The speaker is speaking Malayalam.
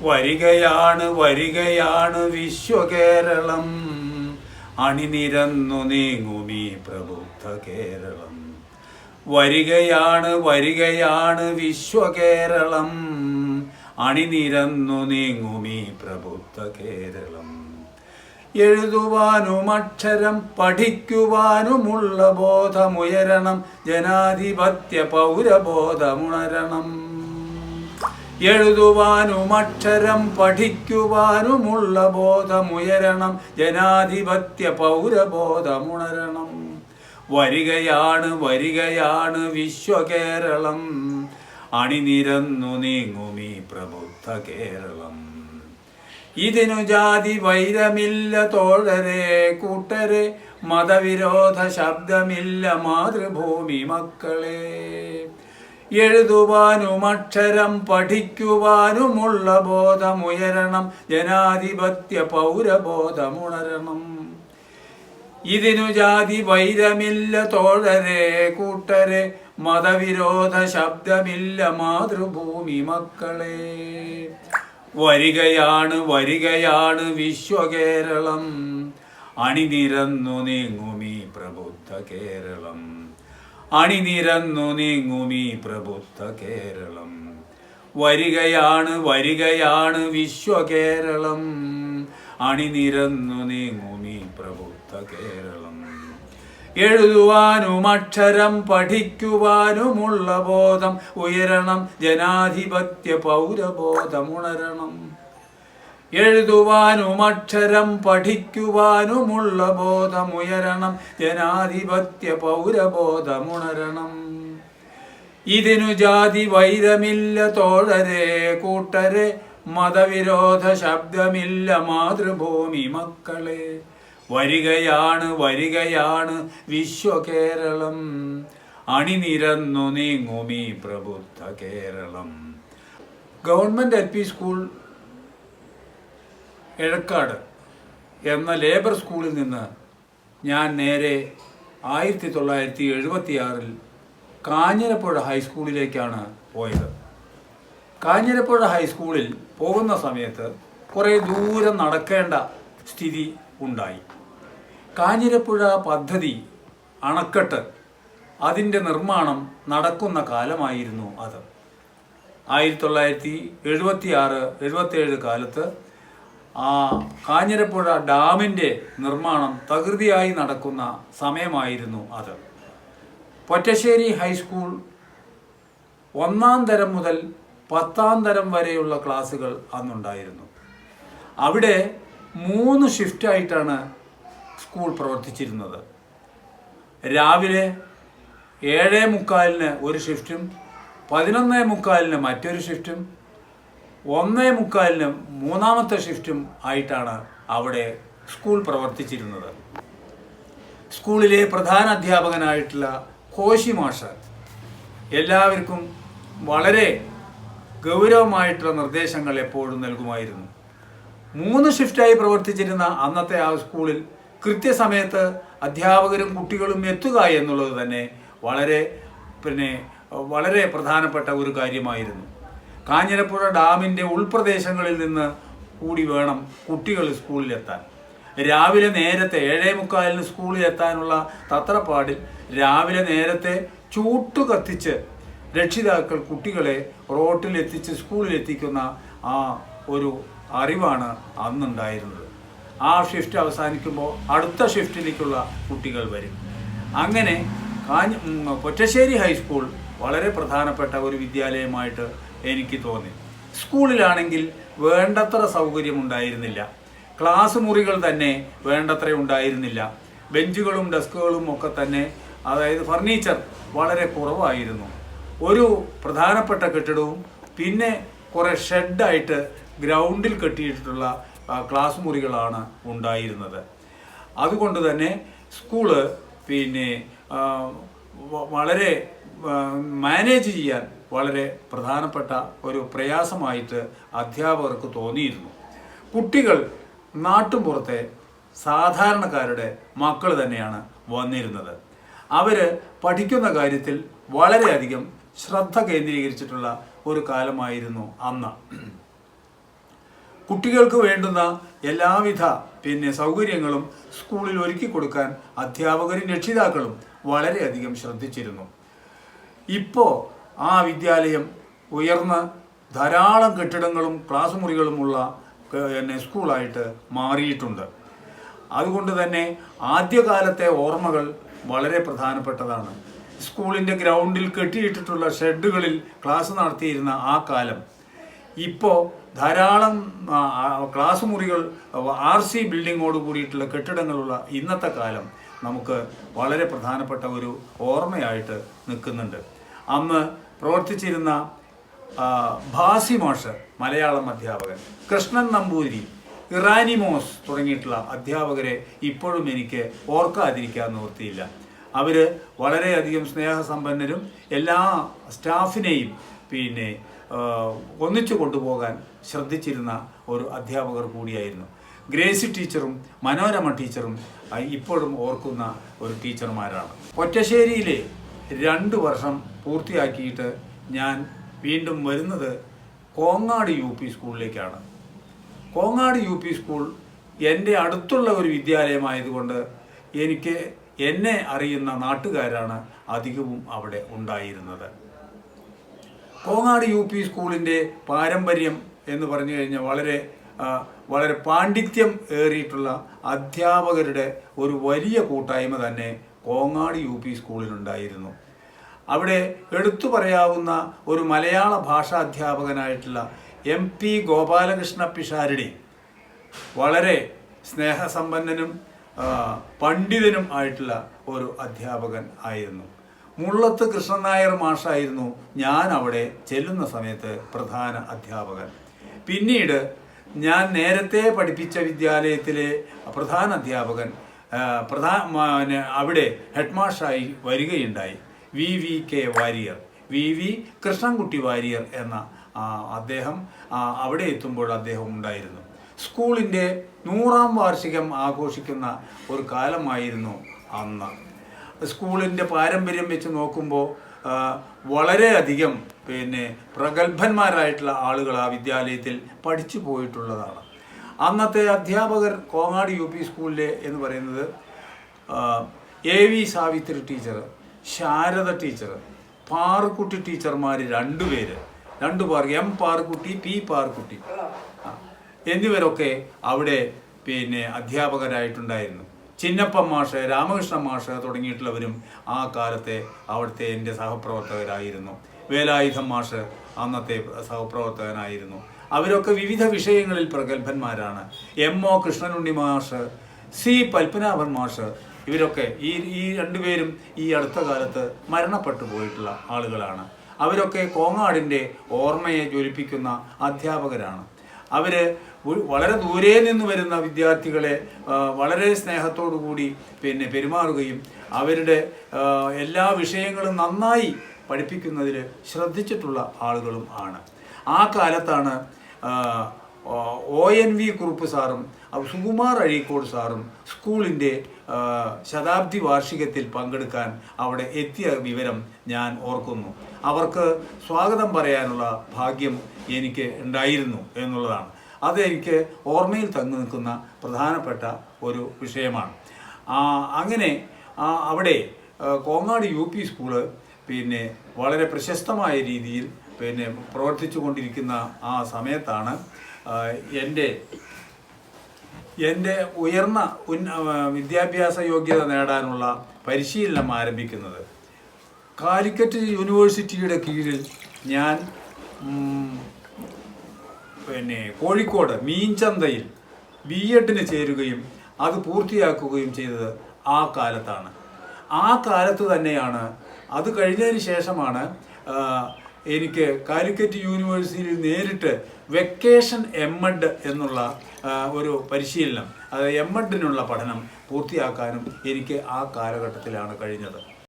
വരികയാണ് വരികയാണ് വിശ്വകേരളം, അണിനിരന്നു നീങ്ങുമീ പ്രബുദ്ധ കേരളം. വരികയാണ് വരികയാണ് വിശ്വകേരളം, അണിനിരന്നു നീങ്ങുമീ പ്രബുദ്ധ കേരളം. എഴുതുവാനും അക്ഷരം പഠിക്കുവാനുമുള്ള ബോധമുയരണം, ജനാധിപത്യ പൗരബോധമുണരണം. എഴുതുവാനും അക്ഷരം പഠിക്കുവാനുമുള്ള ബോധമുയരണം, ജനാധിപത്യ പൗരബോധമുണരണം. വരികയാണ് വരികയാണ് വിശ്വകേരളം, അണിനിരന്നു നീങ്ങുമീ പ്രബുദ്ധ കേരളം. ഇതിനു ജാതി വൈരമില്ല തോഴരെ കൂട്ടരെ, മതവിരോധ ശബ്ദമില്ല മാതൃഭൂമി മക്കളെ. എഴുതുവാനും അക്ഷരം പഠിക്കുവാനുമുള്ള ബോധമുയരണം, ജനാധിപത്യ പൗരബോധമുണരണം. ഇതിനു ജാതി വൈരമില്ല തോഴരെ കൂട്ടരെ, മതവിരോധ ശബ്ദമില്ല മാതൃഭൂമി മക്കളെ. വരികയാണ് വരികയാണ് വിശ്വകേരളം, അണിനിരന്നു നീങ്ങുമീ പ്രബുദ്ധ കേരളം. അണിനിരന്നു നീങ്ങുമീ പ്രബുദ്ധ കേരളം. വരികയാണ് വരികയാണ് വിശ്വകേരളം, അണിനിരന്നു നീങ്ങുമീ പ്രബുദ്ധ കേരളം. എഴുതുവാനും അക്ഷരം പഠിക്കുവാനുമുള്ള ബോധം ഉയരണം, ജനാധിപത്യ പൗരബോധമുണരണം. എഴുതുവാനും അക്ഷരം പഠിക്കുവാനുമുള്ള ബോധമുയരണം, ജനാധിപത്യ പൗരബോധമുണരണം. ഇതിനു ജാതി വൈരമില്ല തോഴരെ കൂട്ടരെ, മതവിരോധ ശബ്ദമില്ല മാതൃഭൂമി മക്കളെ. വരികയാണ് വരികയാണ് വിശ്വകേരളം, അണിനിരന്നു നീങ്ങുമീ പ്രബുദ്ധ Keralam. Government LP school Ezhakkad എന്ന ലേബർ സ്കൂളിൽ നിന്ന് ഞാൻ നേരെ 1976 കാഞ്ഞിരപ്പുഴ ഹൈസ്കൂളിലേക്കാണ് പോയത്. കാഞ്ഞിരപ്പുഴ ഹൈസ്കൂളിൽ പോകുന്ന സമയത്ത് കുറേ ദൂരം നടക്കേണ്ട സ്ഥിതി ഉണ്ടായി. കാഞ്ഞിരപ്പുഴ പദ്ധതി അണക്കെട്ട് അതിൻ്റെ നിർമ്മാണം നടക്കുന്ന കാലമായിരുന്നു അത്. 1976-77 കാലത്ത് ആ കാഞ്ഞിരപ്പുഴ ഡാമിൻ്റെ നിർമ്മാണം തകൃതിയായി നടക്കുന്ന സമയമായിരുന്നു അത്. പൊറ്റശ്ശേരി ഹൈസ്കൂൾ 1ാം തരം മുതൽ 10ാം തരം വരെയുള്ള ക്ലാസ്സുകൾ അന്നുണ്ടായിരുന്നു. അവിടെ 3 ഷിഫ്റ്റായിട്ടാണ് സ്കൂൾ പ്രവർത്തിച്ചിരുന്നത്. രാവിലെ 7:45 ഒരു ഷിഫ്റ്റും 11:45 മറ്റൊരു ഷിഫ്റ്റും 1:45 മൂന്നാമത്തെ ഷിഫ്റ്റും ആയിട്ടാണ് അവിടെ സ്കൂൾ പ്രവർത്തിച്ചിരുന്നത്. സ്കൂളിലെ പ്രധാന അധ്യാപകനായിട്ടുള്ള കോശി മാഷ് എല്ലാവർക്കും വളരെ ഗൗരവമായിട്ടുള്ള നിർദ്ദേശങ്ങൾ എപ്പോഴും നൽകുമായിരുന്നു. 3 ഷിഫ്റ്റായി പ്രവർത്തിച്ചിരുന്ന അന്നത്തെ ആ സ്കൂളിൽ കൃത്യസമയത്ത് അധ്യാപകരും കുട്ടികളും എത്തുക എന്നുള്ളത് തന്നെ വളരെ പ്രധാനപ്പെട്ട ഒരു കാര്യമായിരുന്നു. കാഞ്ഞിരപ്പുഴ ഡാമിൻ്റെ ഉൾപ്രദേശങ്ങളിൽ നിന്ന് കൂടി വേണം കുട്ടികൾ സ്കൂളിലെത്താൻ. രാവിലെ നേരത്തെ 7:45 സ്കൂളിലെത്താനുള്ള തത്രപ്പാടിൽ രാവിലെ നേരത്തെ ചൂട്ടു കത്തിച്ച് രക്ഷിതാക്കൾ കുട്ടികളെ റോട്ടിലെത്തിച്ച് സ്കൂളിലെത്തിക്കുന്ന ആ ഒരു അറിവാണ് അന്നുണ്ടായിരുന്നത്. ആ ഷിഫ്റ്റ് അവസാനിക്കുമ്പോൾ അടുത്ത ഷിഫ്റ്റിലേക്കുള്ള കുട്ടികൾ വരും. അങ്ങനെ പൊറ്റശ്ശേരി ഹൈസ്കൂൾ വളരെ പ്രധാനപ്പെട്ട ഒരു വിദ്യാലയമായിട്ട് എനിക്ക് തോന്നി. സ്കൂളിലാണെങ്കിൽ വേണ്ടത്ര സൗകര്യമുണ്ടായിരുന്നില്ല. ക്ലാസ് മുറികൾ തന്നെ വേണ്ടത്ര ഉണ്ടായിരുന്നില്ല. ബെഞ്ചുകളും ഡെസ്കുകളും ഒക്കെ തന്നെ, അതായത് ഫർണിച്ചർ വളരെ കുറവായിരുന്നു. ഒരു പ്രധാനപ്പെട്ട കെട്ടിടവും പിന്നെ കുറേ ഷെഡായിട്ട് ഗ്രൗണ്ടിൽ കെട്ടിയിട്ടുള്ള ക്ലാസ് മുറികളാണ് ഉണ്ടായിരുന്നത്. അതുകൊണ്ട് തന്നെ സ്കൂള് വളരെ മാനേജ് ചെയ്യാൻ വളരെ പ്രധാനപ്പെട്ട ഒരു പ്രയാസമായിട്ട് അധ്യാപകർക്ക് തോന്നിയിരുന്നു. കുട്ടികൾ നാട്ടുമ്പുറത്തെ സാധാരണക്കാരുടെ മക്കൾ തന്നെയാണ് വന്നിരുന്നത്. അവർ പഠിക്കുന്ന കാര്യത്തിൽ വളരെയധികം ശ്രദ്ധ കേന്ദ്രീകരിച്ചിട്ടുള്ള ഒരു കാലമായിരുന്നു അന്ന്. കുട്ടികൾക്ക് വേണ്ടുന്ന എല്ലാവിധ സൗകര്യങ്ങളും സ്കൂളിൽ ഒരുക്കി കൊടുക്കാൻ അധ്യാപകരും രക്ഷിതാക്കളും വളരെയധികം ശ്രദ്ധിച്ചിരുന്നു. ഇപ്പോൾ ആ വിദ്യാലയം ഉയർന്ന് ധാരാളം കെട്ടിടങ്ങളും ക്ലാസ് മുറികളുമുള്ള സ്കൂളായിട്ട് മാറിയിട്ടുണ്ട്. അതുകൊണ്ട് തന്നെ ആദ്യകാലത്തെ ഓർമ്മകൾ വളരെ പ്രധാനപ്പെട്ടതാണ്. സ്കൂളിൻ്റെ ഗ്രൗണ്ടിൽ കെട്ടിയിട്ടിട്ടുള്ള ഷെഡുകളിൽ ക്ലാസ് നടത്തിയിരുന്ന ആ കാലം ഇപ്പോൾ ധാരാളം ക്ലാസ് മുറികൾ RC ബിൽഡിങ്ങോട് കൂടിയിട്ടുള്ള കെട്ടിടങ്ങളുള്ള ഇന്നത്തെ കാലം നമുക്ക് വളരെ പ്രധാനപ്പെട്ട ഒരു ഓർമ്മയായിട്ട് നിൽക്കുന്നുണ്ട്. അന്ന് പ്രവർത്തിച്ചിരുന്ന ഭാസി മാഷ് മലയാളം അധ്യാപകൻ, കൃഷ്ണൻ നമ്പൂതിരി, ഇറാനി മോസ് തുടങ്ങിയിട്ടുള്ള അധ്യാപകരെ ഇപ്പോഴും എനിക്ക് ഓർക്കാതിരിക്കാൻ നിവൃത്തിയില്ല. അവർ വളരെയധികം സ്നേഹസമ്പന്നരും എല്ലാ സ്റ്റാഫിനെയും ഒന്നിച്ചു കൊണ്ടുപോകാൻ ശ്രദ്ധിച്ചിരുന്ന ഒരു അധ്യാപകർ കൂടിയായിരുന്നു. ഗ്രേസി ടീച്ചറും മനോരമ ടീച്ചറും ഇപ്പോഴും ഓർക്കുന്ന ഒരു ടീച്ചർമാരാണ്. ഒറ്റശ്ശേരിയിലെ 2 വർഷം പൂർത്തിയാക്കിയിട്ട് ഞാൻ വീണ്ടും വരുന്നത് കോങ്ങാട് UP സ്കൂളിലേക്കാണ്. കോങ്ങാട് UP സ്കൂൾ എൻ്റെ അടുത്തുള്ള ഒരു വിദ്യാലയമായതുകൊണ്ട് എന്നെ അറിയുന്ന നാട്ടുകാരാണ് അധികവും അവിടെ ഉണ്ടായിരുന്നത്. കോങ്ങാട് UP സ്കൂളിൻ്റെ പാരമ്പര്യം എന്ന് പറഞ്ഞു കഴിഞ്ഞാൽ വളരെ പാണ്ഡിത്യം ഏറിയിട്ടുള്ള അധ്യാപകരുടെ ഒരു വലിയ കൂട്ടായ്മ തന്നെ കോങ്ങാട് UP സ്കൂളിലുണ്ടായിരുന്നു. അവിടെ എടുത്തു പറയാവുന്ന ഒരു മലയാള ഭാഷാ അധ്യാപകനായിട്ടുള്ള MP ഗോപാലകൃഷ്ണ പിഷാരടി വളരെ സ്നേഹസമ്പന്നനും പണ്ഡിതനും ആയിട്ടുള്ള ഒരു അധ്യാപകൻ ആയിരുന്നു. മുള്ളത്ത് കൃഷ്ണൻ നായർ മാഷായിരുന്നു ഞാൻ അവിടെ ചെല്ലുന്ന സമയത്ത് പ്രധാന അധ്യാപകൻ. പിന്നീട് ഞാൻ നേരത്തെ പഠിപ്പിച്ച വിദ്യാലയത്തിലെ പ്രധാന അധ്യാപകൻ അവിടെ ഹെഡ് മാഷായി വരികയുണ്ടായി. VVK വാര്യർ, VV കൃഷ്ണൻകുട്ടി വാര്യർ എന്ന അദ്ദേഹം അവിടെ എത്തുമ്പോൾ അദ്ദേഹം ഉണ്ടായിരുന്നു. സ്കൂളിൻ്റെ 100ാം വാർഷികം ആഘോഷിക്കുന്ന ഒരു കാലമായിരുന്നു അന്ന്. സ്കൂളിൻ്റെ പാരമ്പര്യം വെച്ച് നോക്കുമ്പോൾ വളരെയധികം പ്രഗത്ഭന്മാരായിട്ടുള്ള ആളുകൾ ആ വിദ്യാലയത്തിൽ പഠിച്ചു പോയിട്ടുള്ളതാണ്. അന്നത്തെ അധ്യാപകർ കോങ്ങാട് UP സ്കൂളിലെ എന്ന് പറയുന്നത് AV Savitri teacher, Sharada teacher, Parukutty ടീച്ചർമാർ 2 പേര്, M പാറുക്കുട്ടി, P പാറുക്കുട്ടി എന്നിവരൊക്കെ അവിടെ അധ്യാപകരായിട്ടുണ്ടായിരുന്നു. ചിന്നപ്പൻ മാഷ്, രാമകൃഷ്ണൻ മാഷ് തുടങ്ങിയിട്ടുള്ളവരും ആ കാലത്തെ അവിടുത്തെ എൻ്റെ സഹപ്രവർത്തകരായിരുന്നു. വേലായുധം മാഷ് അന്നത്തെ സഹപ്രവർത്തകനായിരുന്നു. അവരൊക്കെ വിവിധ വിഷയങ്ങളിൽ പ്രഗത്ഭന്മാരാണ്. MO കൃഷ്ണനുണ്ണി മാഷ്, C പത്മനാഭൻ മാഷ്, ഇവരൊക്കെ ഈ 2 പേരും ഈ അടുത്ത കാലത്ത് മരണപ്പെട്ടു പോയിട്ടുള്ള ആളുകളാണ്. അവരൊക്കെ കോങ്ങാടിൻ്റെ ഓർമ്മയെ ജ്വലിപ്പിക്കുന്ന അധ്യാപകരാണ്. അവർ വളരെ ദൂരെ നിന്ന് വരുന്ന വിദ്യാർത്ഥികളെ വളരെ സ്നേഹത്തോടു കൂടി പെരുമാറുകയും അവരുടെ എല്ലാ വിഷയങ്ങളും നന്നായി പഠിപ്പിക്കുന്നതിൽ ശ്രദ്ധിച്ചിട്ടുള്ള ആളുകളും ആണ്. ആ കാലത്താണ് ONV കുറുപ്പ് സാറും സുകുമാർ അഴീക്കോട് സാറും സ്കൂളിൻ്റെ ശതാബ്ദി വാർഷികത്തിൽ പങ്കെടുക്കാൻ അവിടെ എത്തിയ വിവരം ഞാൻ ഓർക്കുന്നു. അവർക്ക് സ്വാഗതം പറയാനുള്ള ഭാഗ്യം എനിക്ക് ഉണ്ടായിരുന്നു എന്നുള്ളതാണ്. അതെനിക്ക് ഓർമ്മയിൽ തങ്ങി നിൽക്കുന്ന പ്രധാനപ്പെട്ട ഒരു വിഷയമാണ്. അങ്ങനെ അവിടെ കോങ്ങാട് UP സ്കൂള് വളരെ പ്രശസ്തമായ രീതിയിൽ പ്രവർത്തിച്ചു കൊണ്ടിരിക്കുന്ന ആ സമയത്താണ് എൻ്റെ ഉയർന്ന വിദ്യാഭ്യാസ യോഗ്യത നേടാനുള്ള പരിശീലനം ആരംഭിക്കുന്നത്. കാലിക്കറ്റ് യൂണിവേഴ്സിറ്റിയുടെ കീഴിൽ ഞാൻ കോഴിക്കോട് മീൻചന്തയിൽ B.Edന് ചേരുകയും അത് പൂർത്തിയാക്കുകയും ചെയ്തത് ആ കാലത്താണ്. ആ കാലത്ത് തന്നെയാണ്, അത് കഴിഞ്ഞതിന് ശേഷമാണ് എനിക്ക് കാലിക്കറ്റ് യൂണിവേഴ്സിറ്റിയിൽ നേരിട്ട് വെക്കേഷൻ M.Ed എന്നുള്ള ഒരു പരിശീലനം, അതായത് M.Edനുള്ള പഠനം പൂർത്തിയാക്കാനും എനിക്ക് ആ കാലഘട്ടത്തിലാണ് കഴിഞ്ഞത്.